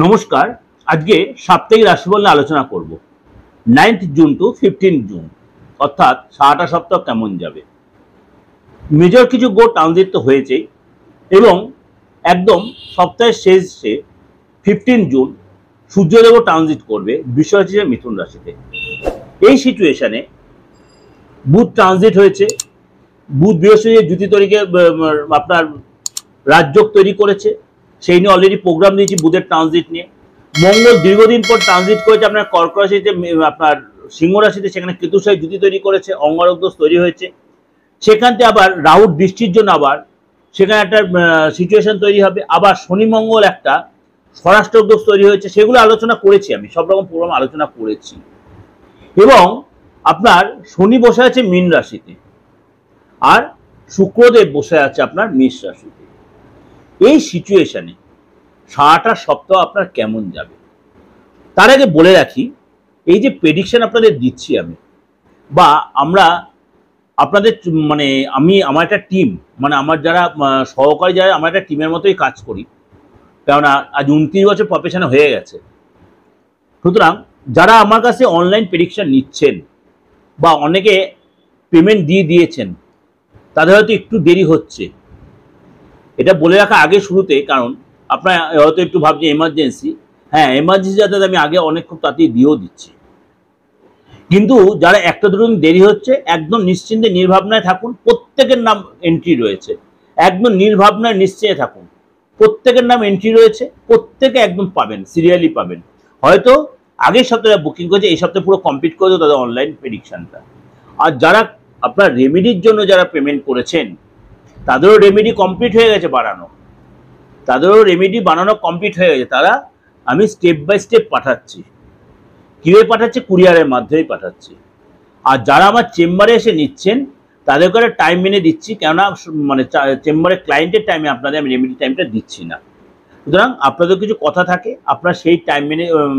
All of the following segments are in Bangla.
নমস্কার। আজকে সাপ্তাহিক রাশিফল নিয়ে আলোচনা করব। 9th জুন টু 15 জুন, অর্থাৎ সারাটা সপ্তাহ কেমন যাবে। মেজর কিছু গ্রহ ট্রানজিট তো হয়েছেই, এবং একদম সপ্তাহের শেষে 15 জুন সূর্যদেবও ট্রানজিট করবে বৃষরাশি থেকে মিথুন রাশিতে। এই সিচুয়েশনে বুধ ট্রানজিট হয়েছে। বুধ বৃহস্পতি জুতি তৈরিকে আপনার রাজযোগ তৈরি করেছে, সেই নিয়ে অলরেডি প্রোগ্রাম দিয়েছি বুধের ট্রানজিট নিয়ে। মঙ্গল দীর্ঘদিন পর ট্রানজিট করেছে আপনার কর্ক রাশিতে, আপনার সিংহ রাশিতে, সেখানে কেতুর সাথে জুতি তৈরি করেছে, অঙ্গারক দোষ তৈরি হয়েছে। সেখান থেকে আবার রাহুর দৃষ্টির জন্য আবার সেখানে একটা সিচুয়েশন তৈরি হবে। আবার শনি মঙ্গল একটা স্বরাষ্ট্র দোষ তৈরি হয়েছে, সেগুলো আলোচনা করেছি, আমি সব রকম প্রোগ্রাম আলোচনা করেছি। এবং আপনার শনি বসে আছে মীন রাশিতে, আর শুক্রদেব বসে আছে আপনার মেষ রাশিতে। এই সিচুয়েশনে সারাটা সপ্তাহ আপনার কেমন যাবে তার আগে বলে রাখি, এই যে প্রেডিকশন আপনাদের দিচ্ছি আমি, বা আমরা আপনাদের আমার একটা টিম, আমার যারা সহকারী, যারা আমার একটা টিমের মতোই কাজ করি, কেননা আজ 29 বছর প্রফেশনে হয়ে গেছে। সুতরাং যারা আমার কাছে অনলাইন প্রেডিকশন নিচ্ছেন বা অনেকে পেমেন্ট দিয়ে দিয়েছেন, তাদের হয়তো একটু দেরি হচ্ছে, এটা বলে রাখা আগে শুরুতে। কারণ আপনারা হয়তো একটু ভাবছেন এমার্জেন্সি, হ্যাঁ এমার্জেন্সি যাতে আমি আগে অনেক খুব তাড়াতাড়ি দিয়েও দিচ্ছি, কিন্তু যারা একটা দুটো দিন দেরি হচ্ছে, একদম নিশ্চিন্তে নির্ভাবনায় থাকুন। প্রত্যেকের নাম এন্ট্রি রয়েছে, একদম নির্ভাবনায় নিশ্চয়ই থাকুন। প্রত্যেকের নাম এন্ট্রি রয়েছে, প্রত্যেকে একদম পাবেন, সিরিয়ালি পাবেন। হয়তো আগের সপ্তাহে বুকিং করেছে, এই সপ্তাহে পুরো কমপ্লিট করে দেবো তাদের অনলাইন প্রেডিকশনটা। আর যারা আপনার রেমেডির জন্য যারা পেমেন্ট করেছেন, তাদেরও রেমেডি কমপ্লিট হয়ে গেছে বানানো, তাদেরও রেমেডি বানানো কমপ্লিট হয়ে গেছে। তারা আমি স্টেপ বাই স্টেপ পাঠাচ্ছি। কীভাবে পাঠাচ্ছি? কুরিয়ারের মাধ্যমেই পাঠাচ্ছি। আর যারা আমার চেম্বারে এসে নিচ্ছেন, তাদেরকে একটা টাইম মেনে দিচ্ছি, কেননা চেম্বারে ক্লায়েন্টের টাইমে আপনাদের আমি রেমেডি টাইমটা দিচ্ছি না। সুতরাং আপনাদের কিছু কথা থাকে, আপনারা সেই টাইম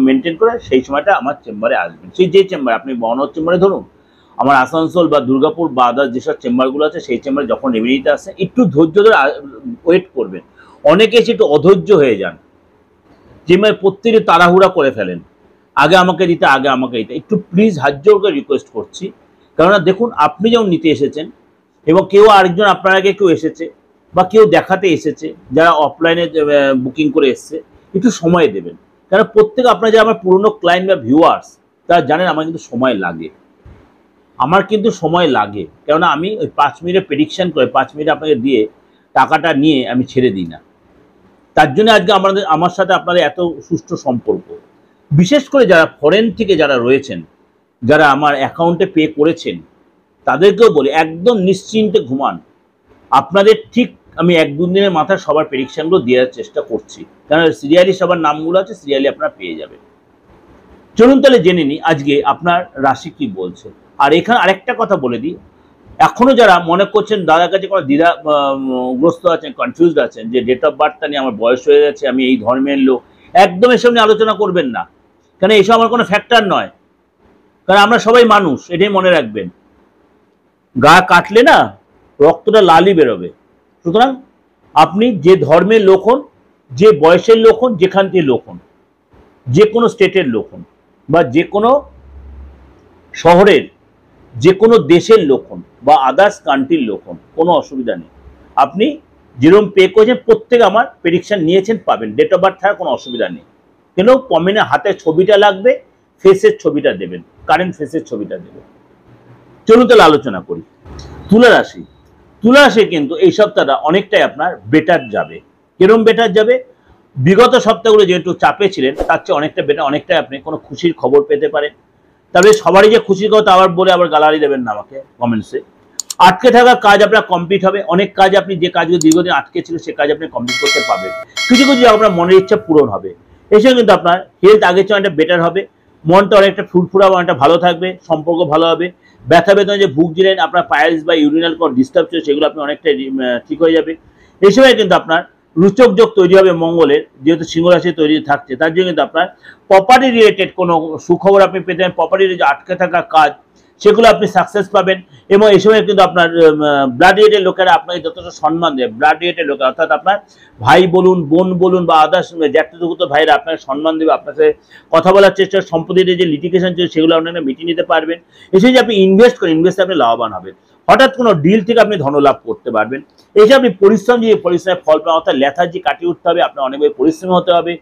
মেনটেন করে সেই সময়টা আমার চেম্বারে আসবেন। সেই যে চেম্বার আপনি বনর চেম্বারে ধরুন, আমার আসানসোল বা দুর্গাপুর বা আদার যেসব চেম্বারগুলো আছে, সেই চেম্বারে যখন রেমেডিতে আসে একটু ধৈর্য ধরে ওয়েট করবেন। অনেকে এসে একটু অধৈর্য হয়ে যান, চেম্বারে প্রত্যেকে তাড়াহুড়া করে ফেলেন, আগে আমাকে দিতে, আগে আমাকে দিতে। একটু প্লিজ হাত জোর করে রিকোয়েস্ট করছি, কেননা দেখুন আপনি যেমন নিতে এসেছেন, এবং কেউ আরেকজন আপনার আগে কেউ এসেছে, বা কেউ দেখাতে এসেছে, যারা অফলাইনে বুকিং করে এসছে, একটু সময় দেবেন। কারণ প্রত্যেকে আপনার যারা আমার পুরনো ক্লায়েন্ট বা ভিউয়ার্স, তারা জানেন আমার কিন্তু সময় লাগে, আমার কিন্তু সময় লাগে। কেননা আমি ওই 5 মিনিটের প্রেডিকশন করে 5 মিনিট আপনাকে দিয়ে টাকাটা নিয়ে আমি ছেড়ে দিই না। তার জন্য আজকে আমার সাথে আপনাদের এত সুষ্ঠু সম্পর্ক। বিশেষ করে যারা ফরেন থেকে যারা রয়েছেন, যারা আমার অ্যাকাউন্টে পে করেছেন, তাদেরকেও বলি একদম নিশ্চিন্তে ঘুমান। আপনাদের ঠিক আমি 1-2 দিনের মাথায় সবার প্রেডিকশনগুলো দেওয়ার চেষ্টা করছি, কারণ সিরিয়ালি সবার নামগুলো আছে, সিরিয়ালি আপনারা পেয়ে যাবেন। চলুন তাহলে জেনে নিই আজকে আপনার রাশি কি বলছে। আর এখানে আরেকটা কথা বলে দিই, এখনো যারা মনে করছেন দাদার কাছে কোনো দ্বিধাগ্রস্ত আছেন, কনফিউজড আছেন যে ডেট অফ বার্থটা নিয়ে আমার বয়স হয়ে গেছে, আমি এই ধর্মের লোক, একদম এসব নিয়ে আলোচনা করবেন না। কারণ এইসব আমার কোনো ফ্যাক্টর নয়, কারণ আমরা সবাই মানুষ, এটাই মনে রাখবেন। গা কাটলে না রক্তটা লালই বেরোবে। সুতরাং আপনি যে ধর্মের লোক হন, যে বয়সের লোক হন, যেখান থেকে লোক হন, যে কোনো স্টেটের লোক হন, বা যে কোনো শহরের, যে কোনো দেশের লোক হন, বা আদার্স কান্ট্রির লোক হন, কোনো অসুবিধা নেই। আপনি যেরকম পে করেছেন, প্রত্যেকে আমার প্রেডিকশন নিয়েছেন, পাবেন। ডেট অফ বার্থ ছাড়া কোনো অসুবিধা নেই। কেন কমেন্টে হাতের ছবিটা লাগবে, ফেসের ছবিটা দেবেন, কারেন্ট ফেসের ছবিটা দেবেন। চলুন তাহলে আলোচনা করি। তুলা রাশি। তুলা রাশি কিন্তু এই সপ্তাহটা অনেকটাই আপনার বেটার যাবে। কিরকম বেটার যাবে? বিগত সপ্তাহগুলো যেহেতু চাপে ছিলেন, তার চেয়ে অনেকটা বেটার, অনেকটাই আপনি কোনো খুশির খবর পেতে পারেন। তবে সবারই যে খুশির কথা আবার বলে আবার গালাগালি দেবেন না আমাকে কমেন্টসে। আটকে থাকা কাজ আপনার কমপ্লিট হবে। অনেক কাজ আপনি যে কাজগুলো দীর্ঘদিন আটকে ছিল, সে কাজ আপনি কমপ্লিট করতে পারবেন। কিছু কিছু আপনার মনের ইচ্ছা পূরণ হবে। এসেও কিন্তু আপনার হেলথ আগের চেয়ে অনেকটা বেটার হবে, মনটা অনেকটা ফুরফুরা, অনেকটা ভালো থাকবে, সম্পর্ক ভালো হবে। ব্যথা বেদনা যে ভুগছিলেন, আপনার পাইলস বা ইউরিনাল কোনো ডিস্টার্ব ছিল, সেগুলো আপনি অনেকটা ঠিক হয়ে যাবে। এই সময় কিন্তু আপনার রুচক যোগ তৈরি হবে মঙ্গলের, যেহেতু সিংহ রাশি তৈরি থাকছে, তার জন্য কিন্তু আপনার প্রপার্টি রিলেটেড কোনো সুখবর আপনি পেতে পারেন। প্রপার্টির যে আটকে থাকা কাজ, সেগুলো আপনি সাকসেস পাবেন। এবং এই সময় কিন্তু আপনার ব্লাড রিলেটেড লোকেরা আপনাকে যথেষ্ট সম্মান দেয়। ব্লাড রিলেটেড লোকেরা অর্থাৎ আপনার ভাই বলুন, বোন বলুন বা আদার্স জ্যাঠতুতো ভাইরা আপনাকে সম্মান দেবে, আপনার সাথে কথা বলার চেষ্টা, সম্পত্তির যে লিটিগেশন ছিল সেগুলো আপনারা মিটিয়ে নিতে পারবেন। এসে যে আপনি ইনভেস্ট করেন, ইনভেস্টে আপনি লাভবান হবেন। হঠাৎ কোনো ডিল থেকে আপনি ধনলাভ করতে পারবেন। এই যে আপনি পরিশ্রম, যে পরিশ্রমের ফল পান, অর্থাৎ লেথার্জি কাটিয়ে উঠতে হবে, আপনার অনেক বেশি পরিশ্রমী হতে হবে,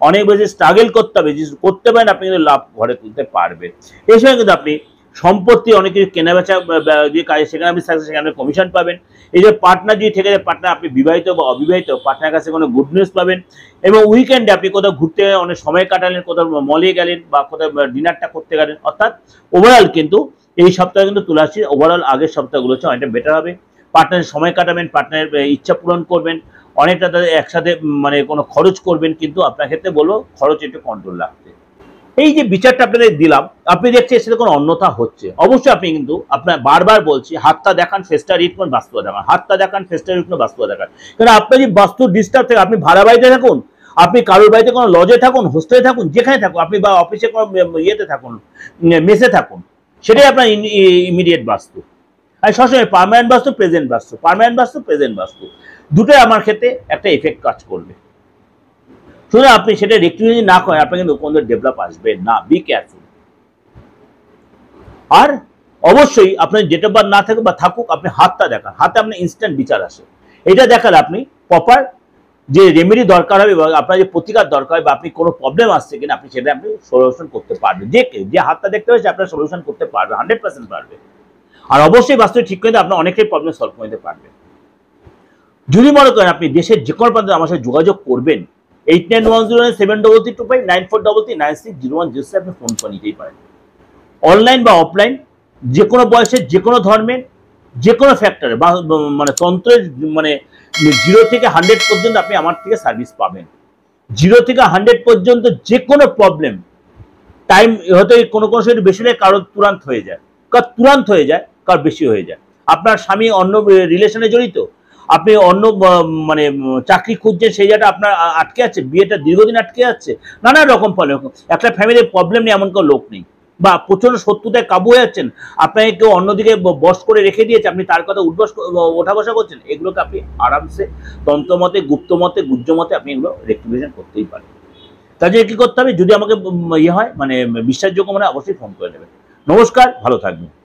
অনেক বেশি স্ট্রাগল করতে হবে। যে করতে পারেন আপনি কিন্তু লাভ ঘরে তুলতে পারবেন। এই সময় কিন্তু আপনি সম্পত্তি অনেক কিছু কেনাবেচা যে কাজে সেখানে আপনি সাকসেস, সেখানে আপনি কমিশন পাবেন। এই যে পার্টনার যদি থেকে যায়, পার্টনার আপনি বিবাহিত বা অবিবাহিত, পার্টনারের কাছে কোনো গুড নিউজ পাবেন। এবং উইকেন্ডে আপনি কোথাও ঘুরতে অনেক সময় কাটালেন, কোথাও মলে গেলেন বা কোথাও ডিনারটা করতে গেলেন। অর্থাৎ ওভারঅল কিন্তু এই সপ্তাহে কিন্তু তুলে আসছি, ওভারঅল আগের সপ্তাহগুলো হচ্ছে অনেকটা বেটার হবে। পার্টনারের সময় কাটাবেন, পার্টনারের ইচ্ছা পূরণ করবেন, অনেকটা তাদের একসাথে মানে কোনো খরচ করবেন। কিন্তু আপনার ক্ষেত্রে বলবো খরচ একটু কন্ট্রোল রাখতে। এই যে বিচারটা আপনাদের দিলাম, আপনি দেখছেন সেটা কোনো অন্যথা হচ্ছে, অবশ্যই আপনি কিন্তু আপনার বারবার বলছি হাতটা দেখান, ফেসটা রিড করুন, বাস্তবতা দেখান, হাতটা দেখান, ফেসটা রিড করুন, বাস্তবতা দেখান। কারণ আপনার যে বাস্তু ডিস্টার্ব থাকে, আপনি ভাড়া বাড়িতে থাকুন, আপনি কারোর বাড়িতে কোনো লজে থাকুন, হোস্টেলে থাকুন, যেখানে থাকুন, আপনি বা অফিসে কোনো ইয়েতে থাকুন, মেসে থাকুন, সেটাই আপনার ইমিডিয়েট বাস্তু। আর সবসময় পার্মানেন্ট বাস্তু, প্রেজেন্ট বাস্তু, পার্মানেন্ট বাস্তু, প্রেজেন্ট বাস্তু, দুটোই আমার ক্ষেত্রে একটা এফেক্ট কাজ করবে। সুতরাং আপনি সেটা রেক্টিফিকেশন না করেন, আপনার কিন্তু কোনো ডেভেলপ আসবে না। Be careful. আর অবশ্যই আপনার ডেট অফ বার্থ না থাকুক বা থাকুক, আপনি হাতটা দেখান, হাতে আপনার ইনস্ট্যান্ট বিচার আসে। এটা দেখালে আপনি প্রপার যে রেমেডি দরকার হবে বা আপনার যে প্রতিকার দরকার হবে বা আপনি কোনো প্রবলেম আসছে কিনা, আপনি সেটা আপনি সলিউশন করতে পারবেন। যে হাতটা দেখতে হয়েছে আপনার সলিউশন করতে পারবে, 100% পারবে। আর অবশ্যই বাস্তবে ঠিক করে আপনি অনেকেই প্রবলেম সলভ করে দিতে পারবেন। যদি মনে করেন আপনি দেশের যে কোনো প্রান্তে আমার সাথে যোগাযোগ করবেন, 8910732325 9433960106 আপনি ফোন করে নিতেই পারেন। অনলাইন বা অফলাইন, যে কোনো বয়সের, যে কোনো ধর্মের, যে কোনো ফ্যাক্টরে বা মানে তন্ত্রের মানে 0 থেকে 100 পর্যন্ত আপনি আমার থেকে সার্ভিস পাবেন। 0 থেকে 100 পর্যন্ত যে কোনো প্রবলেম, টাইম হয়তো কোনো কোনো সময় বেশি হলে কারোর তুরান্ত হয়ে যায়, কারোর বেশি হয়ে যায়। আপনার স্বামী অন্য রিলেশনে জড়িত, আপনি অন্য মানে চাকরি খুঁজছেন, সেই জায়গাটা আপনার আটকে আছে, বিয়েটা দীর্ঘদিন আটকে যাচ্ছে, নানা রকম ফলে একটা ফ্যামিলির প্রবলেম নেই এমন কোনো লোক নেই, বা প্রচন্ড শত্রুতায় কাবু হয়ে যাচ্ছেন, আপনাকে কেউ অন্যদিকে বস করে রেখে দিয়েছে, আপনি তার কথা ওঠা বসা করছেন, এগুলোকে আপনি আরামসে তন্ত্রমতে, গুপ্তমতে, গুহ্যমতে আপনি এগুলো রেক্টিফিকেশন করতেই পারেন। তার জন্য কি করতে হবে, যদি আমাকে ইয়ে হয় মানে বিশ্বাসযোগ্য মানে অবশ্যই ফোন করে নেবেন। নমস্কার, ভালো থাকবেন।